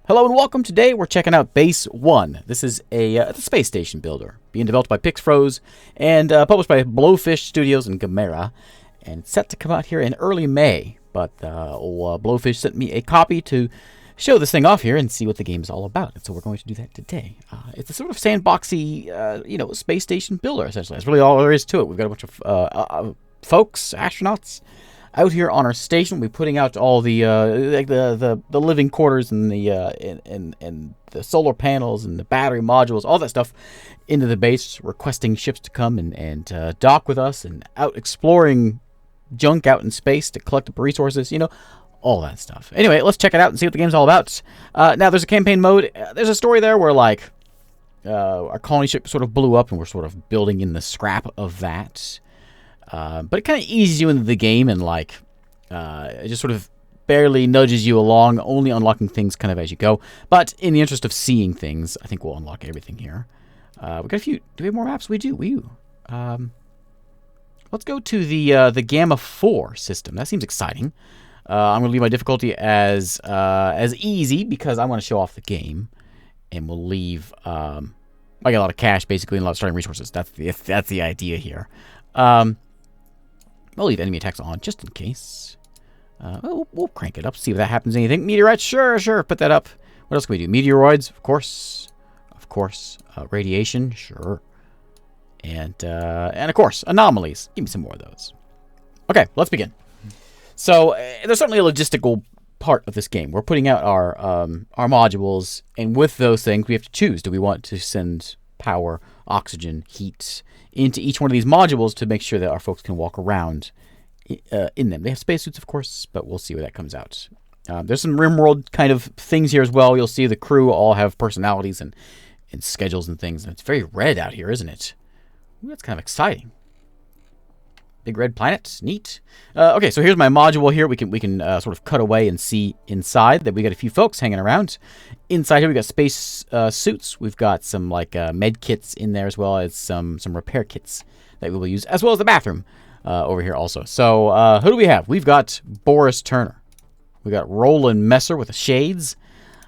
Hello and welcome. Today we're checking out Base 1. This is a space station builder being developed by Pixfroze and published by Blowfish Studios and Gamera. And it's set to come out here in early May. But Blowfish sent me a copy to show this thing off here and see what the game is all about. And so we're going to do that today. It's a sort of sandboxy, space station builder, essentially. That's really all there is to it. We've got a bunch of folks, astronauts, out here on our station. We're putting out all the the living quarters and the solar panels and the battery modules, all that stuff into the base, requesting ships to come and dock with us and out exploring junk out in space to collect up resources, all that stuff. Anyway, let's check it out and see what the game's all about. Now, there's a campaign mode. There's a story there where, our colony ship sort of blew up and we're sort of building in the scrap of that. But it kind of eases you into the game and, it just sort of barely nudges you along, only unlocking things kind of as you go. But in the interest of seeing things, I think we'll unlock everything here. We got a few. Do we have more maps? We do. Let's go to the Gamma 4 system. That seems exciting. I'm going to leave my difficulty as easy because I want to show off the game. And we'll leave... I got a lot of cash, basically, and a lot of starting resources. That's the idea here. We'll leave enemy attacks on just in case. We'll crank it up, see if that happens. Anything. Meteorites? Sure. Put that up. What else can we do? Meteoroids? Of course. Radiation? Sure. And of course, anomalies. Give me some more of those. Okay, let's begin. So, there's certainly a logistical part of this game. We're putting out our modules, and with those things, we have to choose. Do we want to send power, oxygen, heat into each one of these modules to make sure that our folks can walk around in them? They have spacesuits, of course, but we'll see where that comes out. There's some RimWorld kind of things here as well. You'll see the crew all have personalities and schedules and things, and it's very red out here, isn't it? Ooh, that's kind of exciting. Big red planet, neat. Okay, so here's my module here. We can sort of cut away and see inside that we got a few folks hanging around. Inside here we got space suits. We've got some med kits in there as well as some repair kits that we will use, as well as the bathroom over here also. So who do we have? We've got Boris Turner. We got Roland Messer with the shades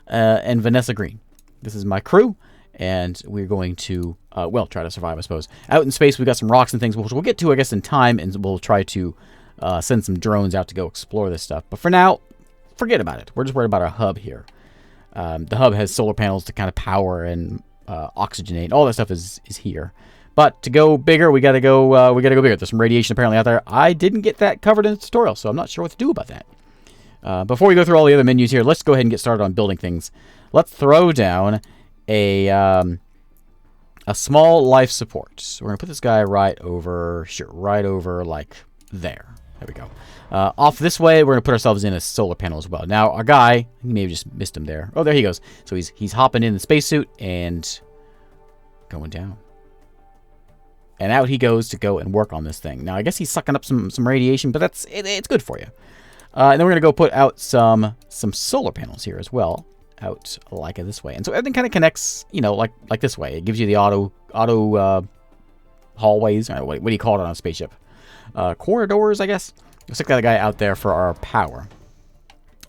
and Vanessa Green. This is my crew. And we're going to, try to survive, I suppose. Out in space, we've got some rocks and things, which we'll get to, I guess, in time, and we'll try to send some drones out to go explore this stuff. But for now, forget about it. We're just worried about our hub here. The hub has solar panels to kind of power and oxygenate. All that stuff is here. But to go bigger, we gotta go bigger. There's some radiation apparently out there. I didn't get that covered in the tutorial, so I'm not sure what to do about that. Before we go through all the other menus here, let's go ahead and get started on building things. Let's throw down a small life support. So we're gonna put this guy right over like there. There we go. Off this way, we're gonna put ourselves in a solar panel as well. Now our guy, you may have just missed him there. Oh, there he goes. So he's hopping in the spacesuit and going down. And out he goes to go and work on this thing. Now I guess he's sucking up some radiation, but it's good for you. And then we're gonna go put out some solar panels here as well. Out like this way, and so everything kind of connects, like this way. It gives you the auto hallways. What do you call it on a spaceship? Corridors, I guess. Let's stick that guy out there for our power.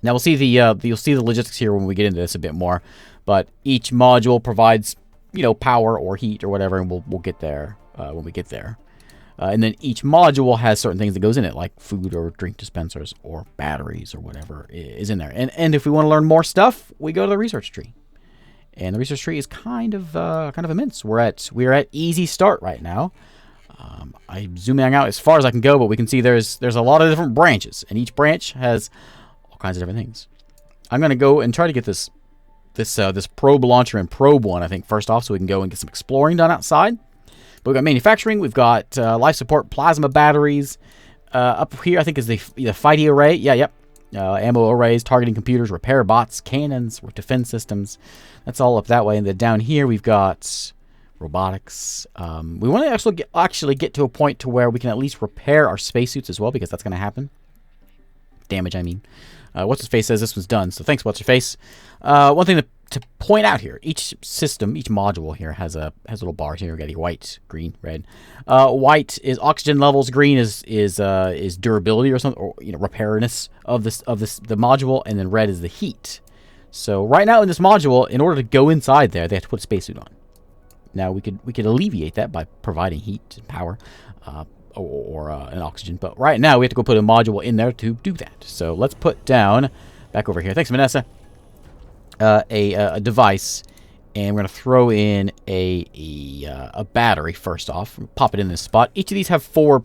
Now you'll see the logistics here when we get into this a bit more. But each module provides, power or heat or whatever, and we'll get there when we get there. And then each module has certain things that goes in it, like food or drink dispensers or batteries or whatever is in there. And if we want to learn more stuff, we go to the research tree. And the research tree is kind of immense. We're at easy start right now. I'm zooming out as far as I can go, but we can see there's a lot of different branches, and each branch has all kinds of different things. I'm gonna go and try to get this probe launcher in probe 1, I think, first off, so we can go and get some exploring done outside. But we've got manufacturing, we've got life support, plasma batteries. Up here, I think, is the fighty array. Yep. Ammo arrays, targeting computers, repair bots, cannons, defense systems. That's all up that way. And then down here, we've got robotics. We want to actually get to a point to where we can at least repair our spacesuits as well, because that's going to happen. Damage, I mean. What's his face says this one's done, so thanks, what's your face. One thing to point out here: each system, each module here has little bars here. We got white, green, red. White is oxygen levels. Green is durability or something, or repairness of the module, and then red is the heat. So right now in this module, in order to go inside there, they have to put a spacesuit on. Now we could alleviate that by providing heat and power, or an oxygen. But right now we have to go put a module in there to do that. So let's put down back over here. Thanks, Vanessa. A device, and we're gonna throw in a battery first off. Pop it in this spot. Each of these have 4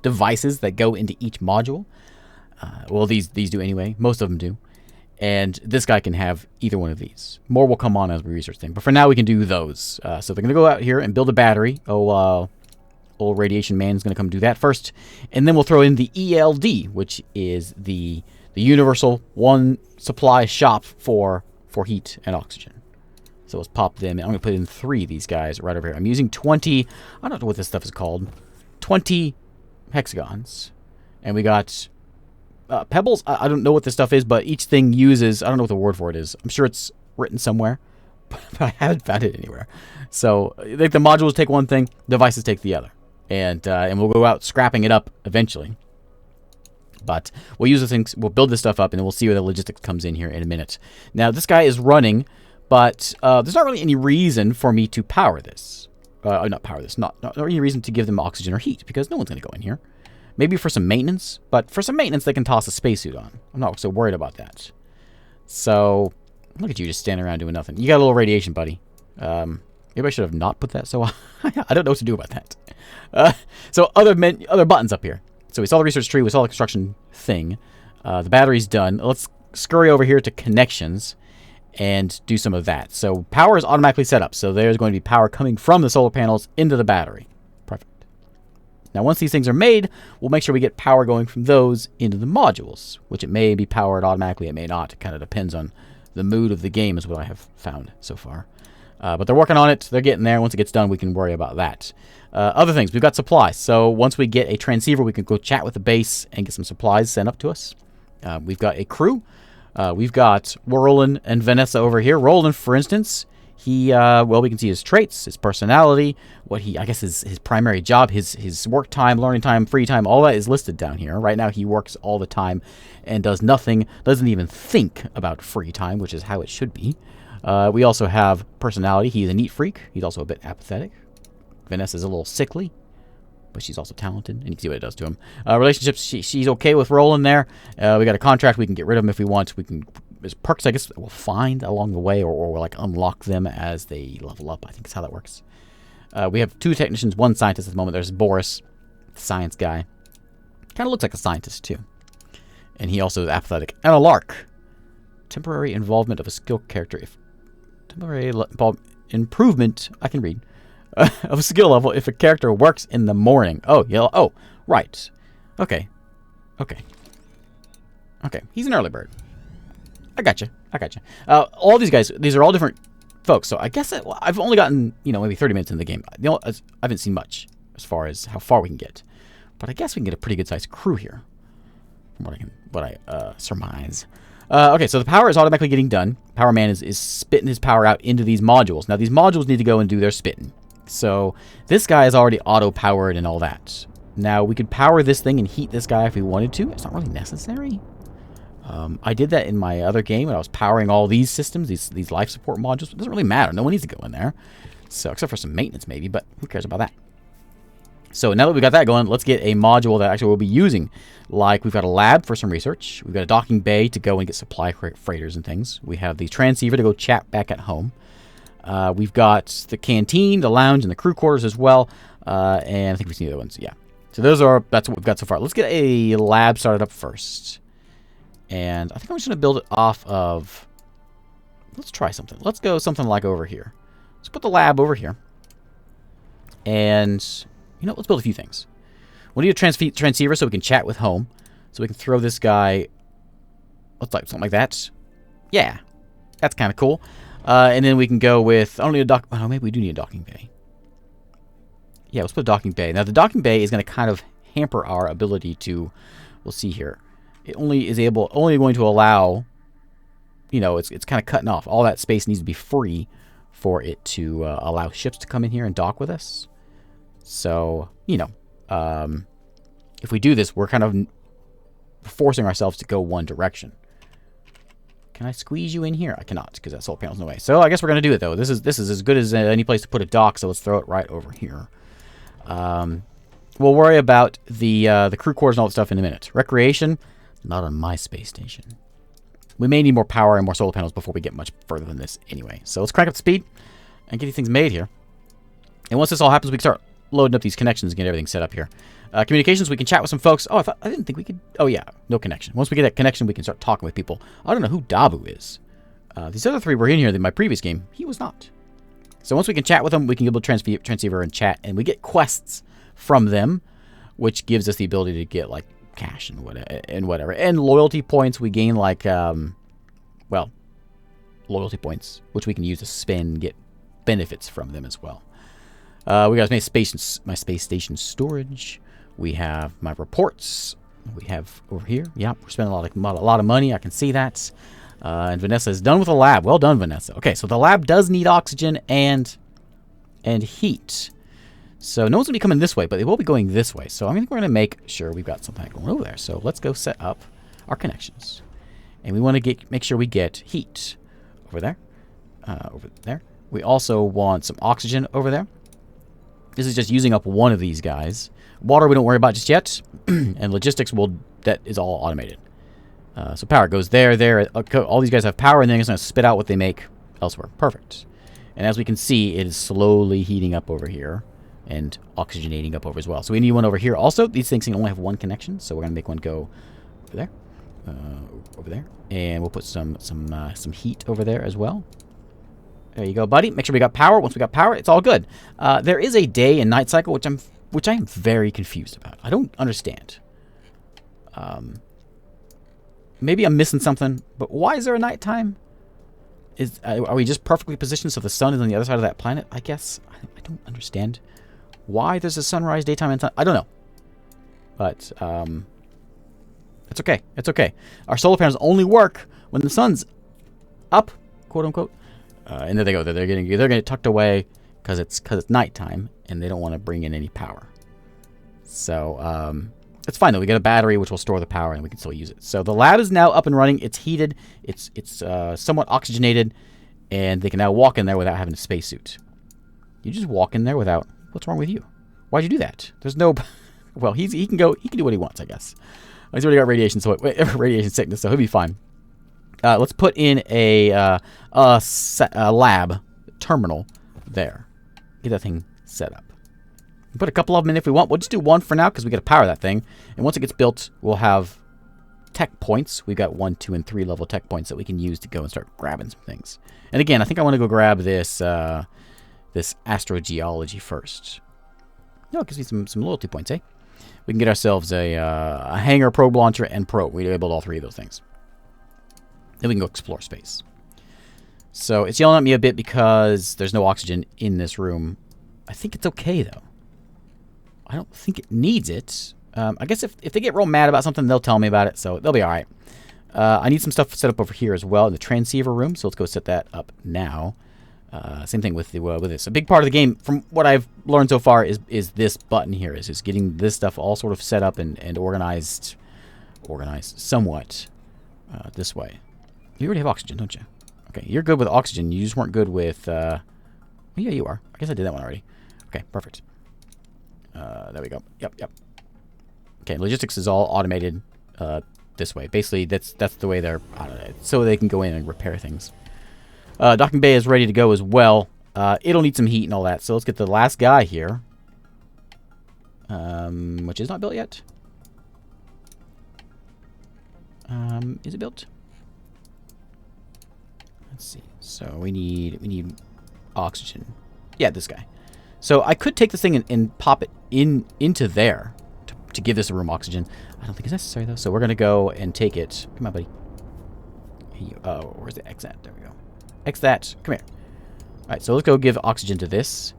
devices that go into each module. Well, these do anyway. Most of them do. And this guy can have either one of these. More will come on as we research things. But for now, we can do those. So they're going to go out here and build a battery. Old Radiation Man is going to come do that first. And then we'll throw in the ELD, which is the universal one supply shop for heat and oxygen. So let's pop them in. I'm going to put in 3 of these guys right over here. I'm using 20. I don't know what this stuff is called. 20 hexagons. And we got... pebbles? I don't know what this stuff is, but each thing uses... I don't know what the word for it is. I'm sure it's written somewhere, but I haven't found it anywhere. So, like, the modules take one thing, devices take the other. And we'll go out scrapping it up eventually. But we'll use the things, we'll build this stuff up, and then we'll see where the logistics comes in here in a minute. Now, this guy is running, but there's not really any reason for me to power this. Not power this. Not any reason to give them oxygen or heat, because no one's going to go in here. Maybe for some maintenance, but for some maintenance, they can toss a spacesuit on. I'm not so worried about that. So, look at you just standing around doing nothing. You got a little radiation, buddy. Maybe I should have not put that so high. I don't know what to do about that. So, other buttons up here. So, we saw the research tree. We saw the construction thing. The battery's done. Let's scurry over here to connections and do some of that. So, power is automatically set up. So, there's going to be power coming from the solar panels into the battery. Now, once these things are made, we'll make sure we get power going from those into the modules, which it may be powered automatically, it may not. It kind of depends on the mood of the game is what I have found so far. But they're working on it. They're getting there. Once it gets done, we can worry about that. Other things, we've got supplies. So once we get a transceiver, we can go chat with the base and get some supplies sent up to us. We've got a crew. We've got Roland and Vanessa over here. Roland, for instance... He, well, we can see his traits, his personality, what I guess his primary job, his work time, learning time, free time, all that is listed down here. Right now he works all the time and does nothing, doesn't even think about free time, which is how it should be. We also have personality. He's a neat freak. He's also a bit apathetic. Vanessa's a little sickly, but she's also talented, and you can see what it does to him. Relationships, she's okay with Roland there. We got a contract. We can get rid of him if we want. We can... There's perks, I guess, that we'll find along the way, or we'll, like, unlock them as they level up. I think is how that works. We have 2 technicians, 1 scientist at the moment. There's Boris, the science guy. Kind of looks like a scientist, too. And he also is apathetic. And a lark. Temporary involvement of a skill character. If temporary improvement, I can read, of a skill level if a character works in the morning. Oh, yeah. Oh, right. Okay. Okay. Okay. He's an early bird. I gotcha. All these guys, these are all different folks. So I guess I've only gotten, maybe 30 minutes in the game. I haven't seen much as far as how far we can get. But I guess we can get a pretty good-sized crew here, from what I surmise. Okay, so the power is automatically getting done. Power Man is spitting his power out into these modules. Now, these modules need to go and do their spitting. So this guy is already auto-powered and all that. Now, we could power this thing and heat this guy if we wanted to. It's not really necessary. I did that in my other game when I was powering all these systems, these life support modules. It doesn't really matter. No one needs to go in there. So, except for some maintenance maybe, but who cares about that? So now that we got that going, let's get a module that actually we'll be using. Like, we've got a lab for some research. We've got a docking bay to go and get supply freighters and things. We have the transceiver to go chat back at home. We've got the canteen, the lounge, and the crew quarters as well. And I think we've seen the other ones. Yeah. So that's what we've got so far. Let's get a lab started up first. And I think I'm just going to build it off of... Let's try something. Let's go something like over here. Let's put the lab over here. And, let's build a few things. We need a transceiver so we can chat with home. So we can throw this guy... Let's like something like that. Yeah. That's kind of cool. And then we can go with... I don't need a dock... Oh, maybe we do need a docking bay. Yeah, let's put a docking bay. Now, the docking bay is going to kind of hamper our ability to... We'll see here. It only going to allow, it's kind of cutting off. All that space needs to be free for it to allow ships to come in here and dock with us. So, if we do this, we're kind of forcing ourselves to go one direction. Can I squeeze you in here? I cannot, because that solar panel's in the way. So I guess we're going to do it, though. This is as good as any place to put a dock, so let's throw it right over here. We'll worry about the crew quarters and all that stuff in a minute. Recreation, not on my space station. We may need more power and more solar panels before we get much further than this anyway. So let's crank up the speed and get these things made here. And once this all happens, we can start loading up these connections and get everything set up here. Communications, we can chat with some folks. Oh, I didn't think we could. Oh, yeah, no connection. Once we get that connection, we can start talking with people. I don't know who Dabu is. These other three were in here in my previous game. He was not. So once we can chat with them, we can be able to transceiver and chat. And we get quests from them, which gives us the ability to get, like, cash and whatever. And loyalty points, we gain, like, well, loyalty points, which we can use to spend, get benefits from them as well. We got my space station storage. We have my reports. We have over here. Yeah, we're spending a lot of money. I can see that. And Vanessa is done with the lab. Well done, Vanessa. Okay, so the lab does need oxygen and heat. So no one's gonna be coming this way, but they will be going this way. So I think we're gonna make sure we've got something going over there. So let's go set up our connections, and we want to make sure we get heat over there. Over there. We also want some oxygen over there. This is just using up one of these guys. Water we don't worry about just yet. And logistics, that is all automated. So power goes there. All these guys have power, and then it's going to spit out what they make elsewhere. Perfect. And as we can see, it is slowly heating up over here and oxygenating up over as well. So we need one over here also. These things can only have one connection, so we're going to make one go over there. And we'll put some heat over there as well. There you go, buddy. Make sure we got power. Once we got power, it's all good. There is a day and night cycle, which I am very confused about. I don't understand. Maybe I'm missing something, but why is there a nighttime? Are we just perfectly positioned so the sun is on the other side of that planet? I guess I don't understand why there's a sunrise, daytime, and I don't know. But it's okay. It's okay. Our solar panels only work when the sun's up, quote unquote. And there they go. They're getting tucked away because it's nighttime, and they don't want to bring in any power. So it's fine though. We get a battery which will store the power, and we can still use it. So the lab is now up and running. It's heated. It's somewhat oxygenated, and they can now walk in there without having a spacesuit. You just walk in there without. What's wrong with you? Why'd you do that? There's no. Well, he can go. He can do what he wants, I guess. He's already got radiation sickness, so he'll be fine. Let's put in a lab terminal there. Get that thing set up. We'll put a couple of them in if we want. We'll just do one for now because we got to power that thing. And once it gets built, we'll have tech points. We've got 1, 2, and 3 level tech points that we can use to go and start grabbing some things. And again, I think I want to go grab this this astrogeology first. No, it gives me some loyalty points, eh? We can get ourselves a hangar, probe launcher, and probe. We build all 3 of those things. Then we can go explore space. So it's yelling at me a bit because there's no oxygen in this room. I think it's okay, though. I don't think it needs it. I guess if they get real mad about something, they'll tell me about it, so they'll be all right. I need some stuff set up over here as well in the transceiver room, so let's go set that up now. Same thing with this. A big part of the game, from what I've learned so far, is this button here. Is just getting this stuff all sort of set up and organized somewhat this way. You already have oxygen, don't you? Okay, you're good with oxygen. You just weren't good with... yeah, you are. I guess I did that one already. Okay, perfect. There we go. Yep. Okay, logistics is all automated this way. Basically, that's the way they're... so they can go in and repair things. Docking bay is ready to go as well. It'll need some heat and all that. So let's get the last guy here. Which is not built yet. Is it built? Let's see. So we need oxygen. Yeah, this guy. So I could take this thing and pop it into there to give this a room oxygen. I don't think it's necessary though. So we're gonna go and take it. Come on, buddy. Oh, where's the X at? There we go. X that. Come here. All right. So let's go give oxygen to this,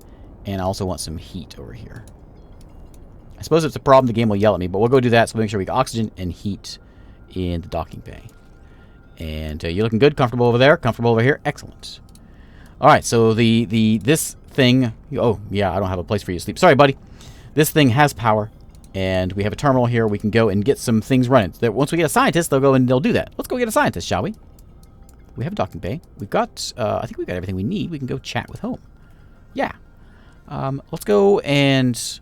and I also want some heat over here. I suppose if it's a problem, the game will yell at me, but we'll go do that. So we'll make sure we got oxygen and heat in the docking bay. And you're looking good, comfortable over there, comfortable over here. Excellent. All right, so this thing. Oh yeah, I don't have a place for you to sleep. Sorry, buddy. This thing has power, and we have a terminal here. We can go and get some things running. Once we get a scientist, they'll go and they'll do that. Let's go get a scientist, shall we? We have a docking bay. We've got, I think we've got everything we need. We can go chat with home. Yeah. Let's go and...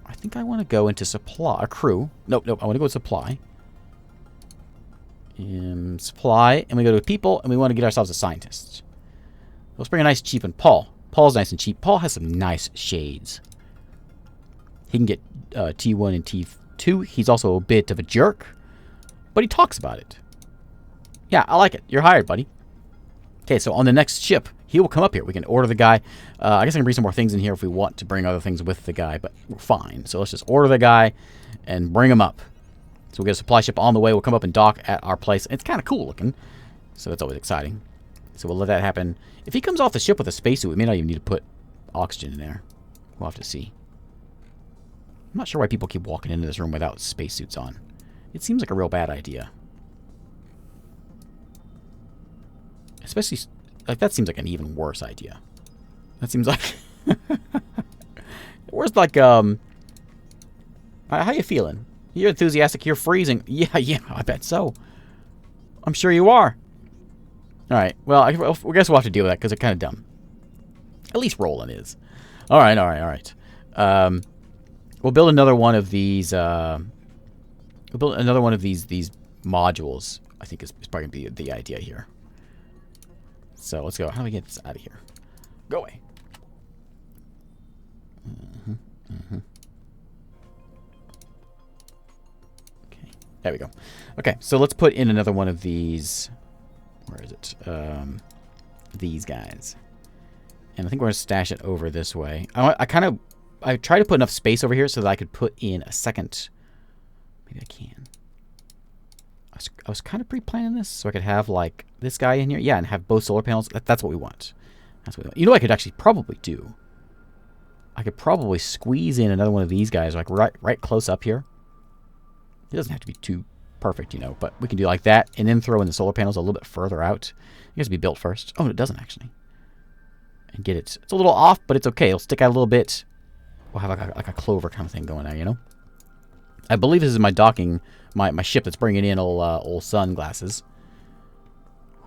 I think I want to go into supply. Crew. Nope. I want to go to supply. Supply. And we go to people, and we want to get ourselves a scientist. Let's bring a nice cheap one. Paul. Paul's nice and cheap. Paul has some nice shades. He can get T1 and T2. He's also a bit of a jerk, but he talks about it. Yeah, I like it. You're hired, buddy. Okay, so on the next ship, he will come up here. We can order the guy. I guess I can bring some more things in here if we want to bring other things with the guy, but we're fine. So let's just order the guy and bring him up. So we'll get a supply ship on the way. We'll come up and dock at our place. It's kind of cool looking, so that's always exciting. So we'll let that happen. If he comes off the ship with a spacesuit, we may not even need to put oxygen in there. We'll have to see. I'm not sure why people keep walking into this room without spacesuits on. It seems like a real bad idea. Especially, like, that seems like an even worse idea. That seems like... Where's, like, how you feeling? You're enthusiastic, you're freezing. Yeah, I bet so. I'm sure you are. Alright, well, I guess we'll have to deal with that, because it's kind of dumb. At least Roland is. Alright. We'll build another one of these, these modules, I think is probably going to be the idea here. So let's go. How do we get this out of here? Go away. Okay, there we go. Okay, so let's put in another one of these. Where is it? These guys. And I think we're going to stash it over this way. I try to put enough space over here so that I could put in a second. Maybe I can. I was kind of pre-planning this so I could have, like, this guy in here. Yeah, and have both solar panels. That's what we want. That's what we want. You know what I could actually probably do? I could probably squeeze in another one of these guys, like, right close up here. It doesn't have to be too perfect, you know, but we can do like that and then throw in the solar panels a little bit further out. It has to be built first. Oh, it doesn't, actually. And get it. It's a little off, but it's okay. It'll stick out a little bit. We'll have like a clover kind of thing going there, you know? I believe this is my docking, my ship that's bringing in old Sunglasses.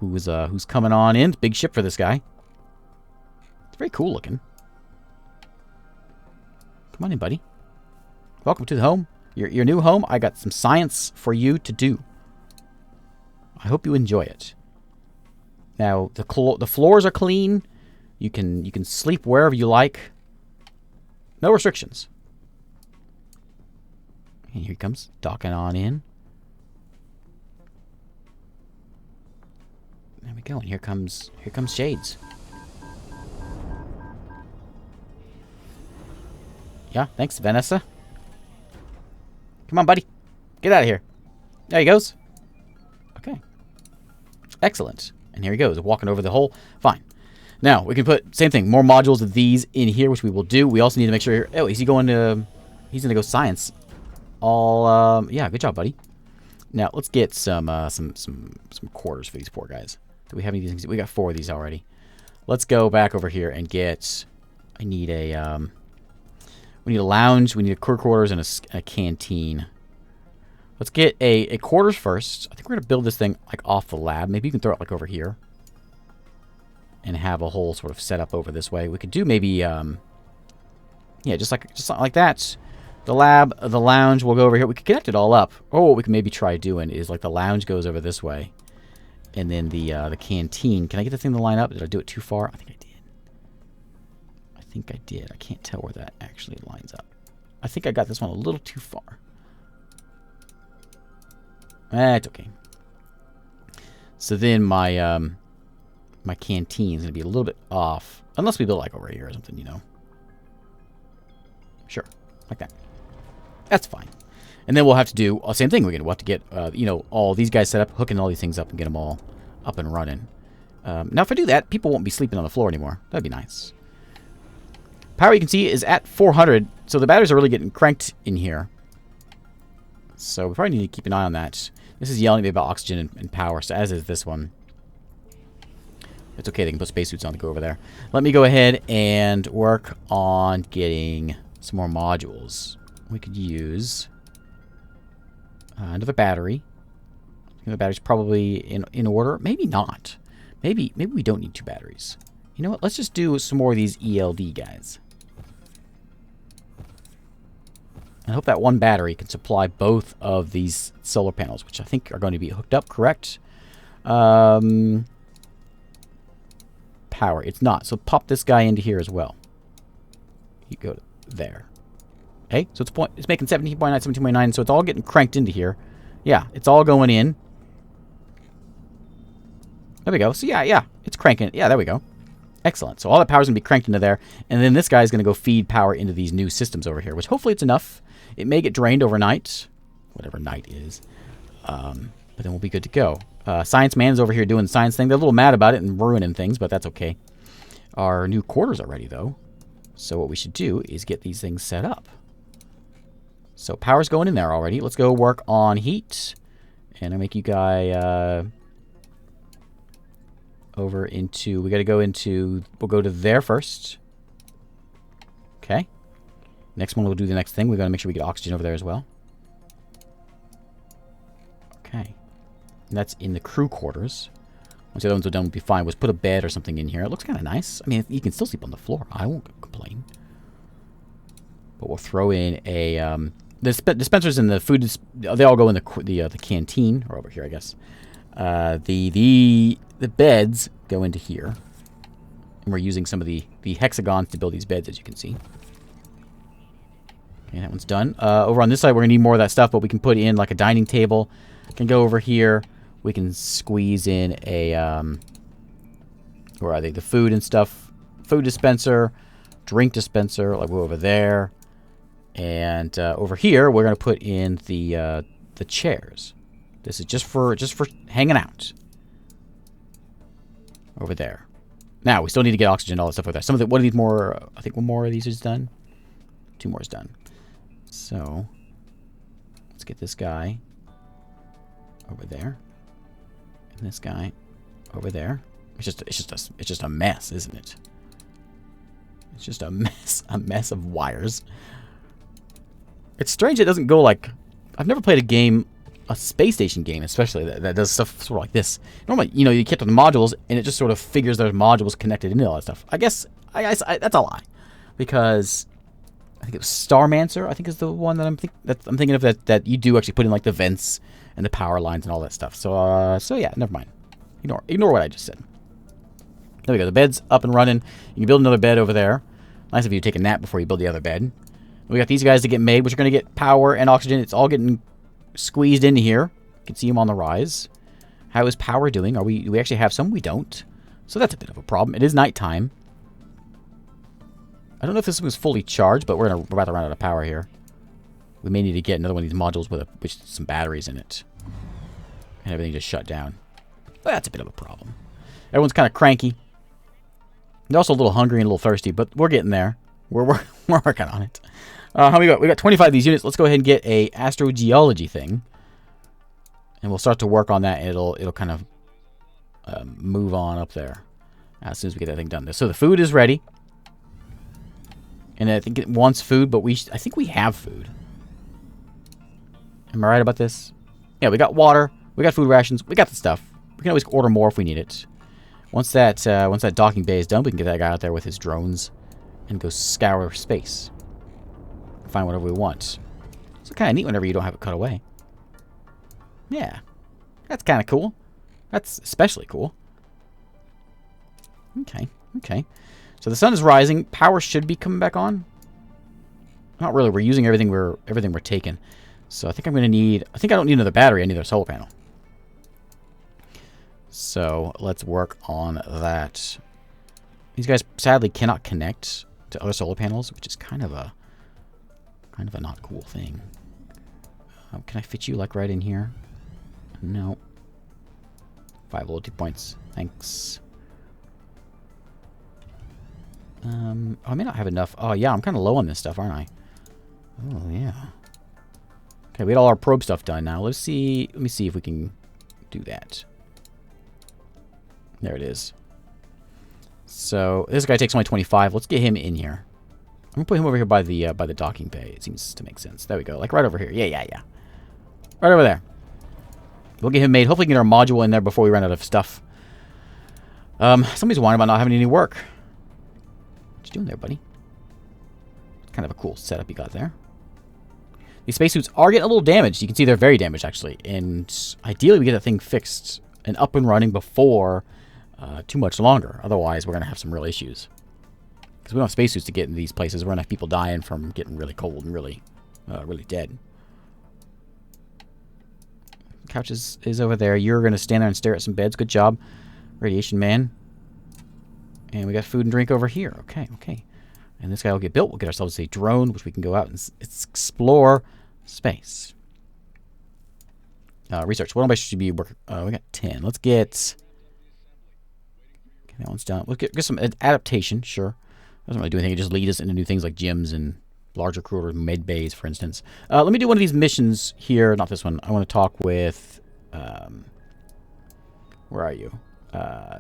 Who's coming on in. Big ship for this guy. It's very cool looking. Come on in, buddy. Welcome to the home. Your new home. I got some science for you to do. I hope you enjoy it. Now, the floors are clean. You can sleep wherever you like. No restrictions. And here he comes, docking on in. There we go. And here comes Shades. Yeah, thanks, Vanessa. Come on, buddy. Get out of here. There he goes. Okay. Excellent. And here he goes, walking over the hole. Fine. Now, we can put, same thing, more modules of these in here, which we will do. We also need to make sure, oh, is he going to, he's going to go science. Yeah, good job, buddy. Now, let's get some quarters for these poor guys. Do we have any of these things? We got 4 of these already. Let's go back over here and get, we need a lounge, we need a crew quarters, and a canteen. Let's get a quarters first. I think we're going to build this thing, like, off the lab. Maybe you can throw it, like, over here. And have a whole sort of setup over this way. We could do maybe, yeah, just like that. The lab, the lounge will go over here. We could connect it all up. Or what we can maybe try doing is, like, the lounge goes over this way. And then the canteen. Can I get the thing to line up? Did I do it too far? I think I did. I can't tell where that actually lines up. I think I got this one a little too far. It's okay. So then my canteen's going to be a little bit off. Unless we build, like, over here or something, you know. Sure. Like that. That's fine. And then we'll have to do the same thing. We'll have to get, you know, all these guys set up, hooking all these things up and get them all up and running. Now, if I do that, people won't be sleeping on the floor anymore. That'd be nice. Power, you can see, is at 400. So the batteries are really getting cranked in here. So we probably need to keep an eye on that. This is yelling at me about oxygen and power, so as is this one. It's okay, they can put spacesuits on to go over there. Let me go ahead and work on getting some more modules. We could use another battery. The battery's probably in order. Maybe not. Maybe we don't need 2 batteries. You know what? Let's just do some more of these ELD guys. I hope that 1 battery can supply both of these solar panels, which I think are going to be hooked up, correct? Power. It's not. So pop this guy into here as well. You go to there. Okay, so it's making 17.9, 17.9, so it's all getting cranked into here. Yeah, it's all going in. There we go. So yeah, it's cranking. Yeah, there we go. Excellent. So all that power is going to be cranked into there, and then this guy is going to go feed power into these new systems over here, which hopefully it's enough. It may get drained overnight, whatever night is, but then we'll be good to go. Science Man is over here doing the science thing. They're a little mad about it and ruining things, but that's okay. Our new quarters are ready, though. So what we should do is get these things set up. So power's going in there already. Let's go work on heat. And I'll make you guy over into... We got to go into... We'll go to there first. Okay. Next one, we'll do the next thing. We've got to make sure we get oxygen over there as well. Okay. And that's in the crew quarters. Once the other ones are done, we'll be fine. Let's put a bed or something in here. It looks kind of nice. I mean, you can still sleep on the floor. I won't complain. But we'll throw in a... the dispensers and the food... They all go in the canteen. Or over here, I guess. The beds go into here. And we're using some of the hexagons to build these beds, as you can see. Okay, that one's done. Over on this side, we're going to need more of that stuff, but we can put in like a dining table. Can go over here. We can squeeze in a... where are they? The food and stuff. Food dispenser. Drink dispenser. Like we're over there. And over here, we're going to put in the chairs. This is just for hanging out. Over there. Now, we still need to get oxygen and all that stuff over there. One of these more... I think one more of these is done. 2 more is done. So, let's get this guy over there. And this guy over there. It's just a mess, isn't it? It's just a mess of wires. It's strange it doesn't go like... I've never played a space station game especially, that does stuff sort of like this. Normally, you know, you keep the modules, and it just sort of figures there's modules connected into all that stuff. I guess that's a lie. Because I think it was Starmancer, I think is the one that I'm thinking of that you do actually put in like the vents and the power lines and all that stuff. So yeah, never mind. Ignore what I just said. There we go. The bed's up and running. You can build another bed over there. Nice of you to take a nap before you build the other bed. We got these guys to get made, which are going to get power and oxygen. It's all getting squeezed into here. You can see them on the rise. How is power doing? Do we actually have some? We don't. So that's a bit of a problem. It is nighttime. I don't know if this was fully charged, but we're about to run out of power here. We may need to get another one of these modules with some batteries in it. And everything just shut down. Well, that's a bit of a problem. Everyone's kind of cranky. They're also a little hungry and a little thirsty, but we're getting there. We're working on it. How we got? We got 25 of these units. Let's go ahead and get a astrogeology thing. And we'll start to work on that, and it'll kind of move on up there as soon as we get that thing done. So the food is ready. And I think it wants food, but I think we have food. Am I right about this? Yeah, we got water. We got food rations. We got the stuff. We can always order more if we need it. Once that docking bay is done, we can get that guy out there with his drones and go scour space. Find whatever we want. It's kind of neat whenever you don't have it cut away. Yeah. That's kind of cool. That's especially cool. Okay. So the sun is rising. Power should be coming back on. Not really. We're using everything we're taking. So I think I'm going to need... I think I don't need another battery. I need a solar panel. So let's work on that. These guys sadly cannot connect to other solar panels, which is kind of a not cool thing. Can I fit you like right in here? No. 5 loyalty points. Thanks. I may not have enough. Oh yeah, I'm kind of low on this stuff, aren't I? Oh yeah. Okay, we got all our probe stuff done now. Let me see if we can do that. There it is. So this guy takes only 25. Let's get him in here. I'm gonna put him over here by the docking bay. It seems to make sense. There we go. Like right over here. Yeah. Right over there. We'll get him made. Hopefully, we can get our module in there before we run out of stuff. Somebody's whining about not having any work. What you doing there, buddy? It's kind of a cool setup you got there. These spacesuits are getting a little damaged. You can see they're very damaged, actually. And ideally, we get that thing fixed and up and running before too much longer. Otherwise, we're going to have some real issues. Because we don't have spacesuits to get in these places. We're going to have people dying from getting really cold and really dead. Couch is over there. You're going to stand there and stare at some beds. Good job, Radiation Man. And we got food and drink over here. Okay, okay. And this guy will get built. We'll get ourselves a drone, which we can go out and explore space. Research. What should be working? We got 10. Let's get... Okay, that one's done. Let's get some adaptation. Sure. Doesn't really do anything. It just leads us into new things like gyms and larger quarters, med bays, for instance. Let me do one of these missions here. Not this one. I want to talk with... where are you?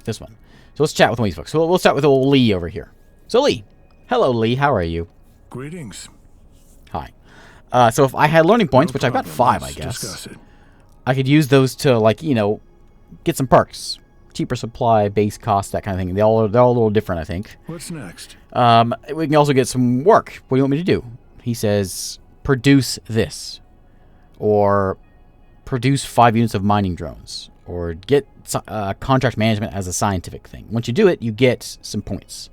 This one. So let's chat with one of these folks. So we'll start with old Lee over here. So Lee. Hello, Lee. How are you? Greetings. Hi. So if I had learning points, which I've got 5, I guess, I could use those to, like, you know, get some perks. Cheaper supply, base cost, that kind of thing. They're all a little different, I think. What's next? We can also get some work. What do you want me to do? He says, produce this. Or produce 5 units of mining drones. Or get contract management as a scientific thing. Once you do it, you get some points.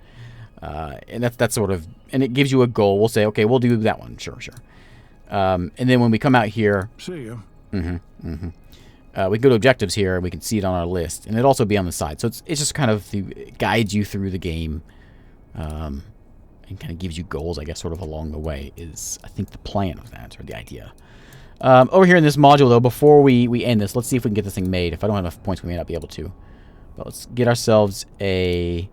And that's sort of... And it gives you a goal. We'll say, okay, we'll do that one. Sure, sure. And then when we come out here... See ya. We can go to objectives here, and we can see it on our list. And it'll also be on the side. So it's just kind of guides you through the game. And kind of gives you goals, I guess, sort of along the way is, I think, the plan of that, or the idea. Over here in this module, though, before we end this, let's see if we can get this thing made. If I don't have enough points, we may not be able to. But let's get ourselves a...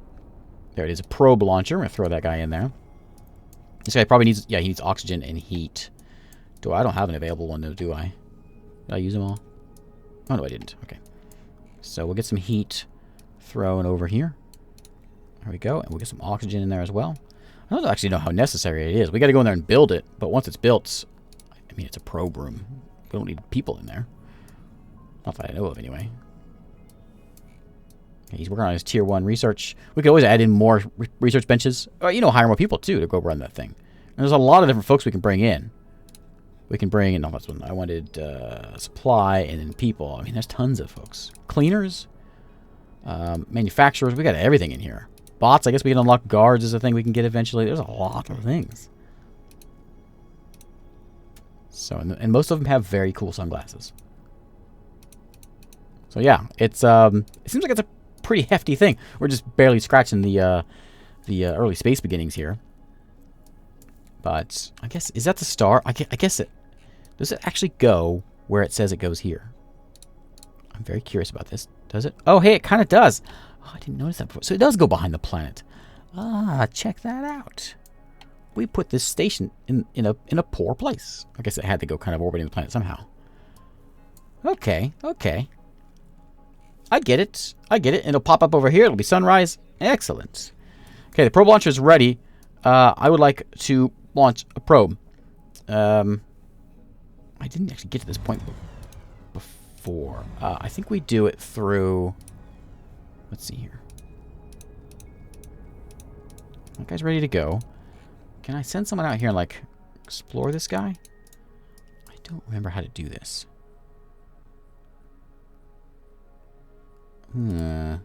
There it is, a probe launcher. We're going to throw that guy in there. This guy probably needs... Yeah, he needs oxygen and heat. I don't have an available one, though, do I? Did I use them all? Oh, no, I didn't. Okay. So we'll get some heat thrown over here. There we go. And we'll get some oxygen in there as well. I don't actually know how necessary it is. We got to go in there and build it. But once it's built... I mean, it's a probe room. We don't need people in there. Not that I know of, anyway. Okay, he's working on his Tier 1 research. We could always add in more research benches. Or, you know, hire more people, too, to go run that thing. And there's a lot of different folks we can bring in. We can bring in... No, that's one. I wanted supply and then people. I mean, there's tons of folks. Cleaners. Manufacturers. We got everything in here. Bots. I guess we can unlock guards as a thing we can get eventually. There's a lot of things. So, and most of them have very cool sunglasses. So yeah, it seems like it's a pretty hefty thing. We're just barely scratching the early space beginnings here. But I guess, is that the star? I guess it, does it actually go where it says it goes here? I'm very curious about this. Does it? Oh, hey, it kind of does. Oh, I didn't notice that before. So it does go behind the planet. Ah, check that out. We put this station in a poor place. I guess it had to go kind of orbiting the planet somehow. Okay, okay. I get it. I get it. It'll pop up over here. It'll be sunrise. Excellent. Okay, the probe launcher is ready. I would like to launch a probe. I didn't actually get to this point before. I think we do it through... Let's see here. That guy's ready to go. Can I send someone out here and, like, explore this guy? I don't remember how to do this. I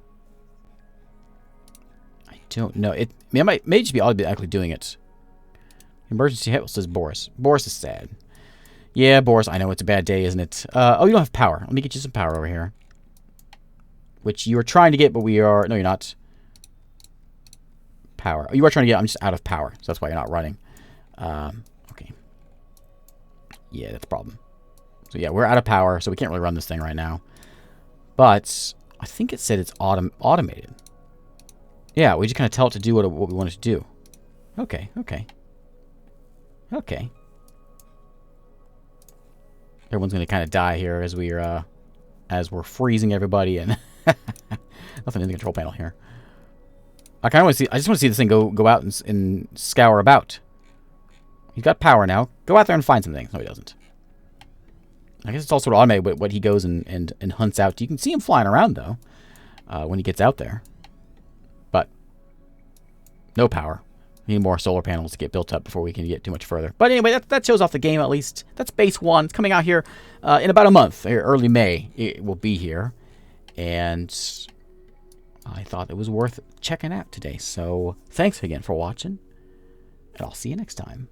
don't know. It may just be automatically doing it. Emergency help, says Boris. Boris is sad. Yeah, Boris, I know it's a bad day, isn't it? Oh, you don't have power. Let me get you some power over here. Which you are trying to get, but we are... No, you're not. Power. Oh, you are trying to get... I'm just out of power, so that's why you're not running. Okay. Yeah, that's a problem. So yeah, we're out of power, so we can't really run this thing right now. But I think it said it's automated. Yeah, we just kind of tell it to do what we want it to do. Okay, okay. Okay. Everyone's going to kind of die here as we're freezing everybody and nothing in the control panel here. I kind of want to see. I just want to see this thing go out and scour about. He's got power now. Go out there and find some things. No, he doesn't. I guess it's all sort of automated what he goes and hunts out. You can see him flying around though when he gets out there. No power. We need more solar panels to get built up before we can get too much further. But anyway, that shows off the game at least. That's base 1. It's coming out here in about a month. Early May it will be here. And I thought it was worth checking out today. So thanks again for watching. And I'll see you next time.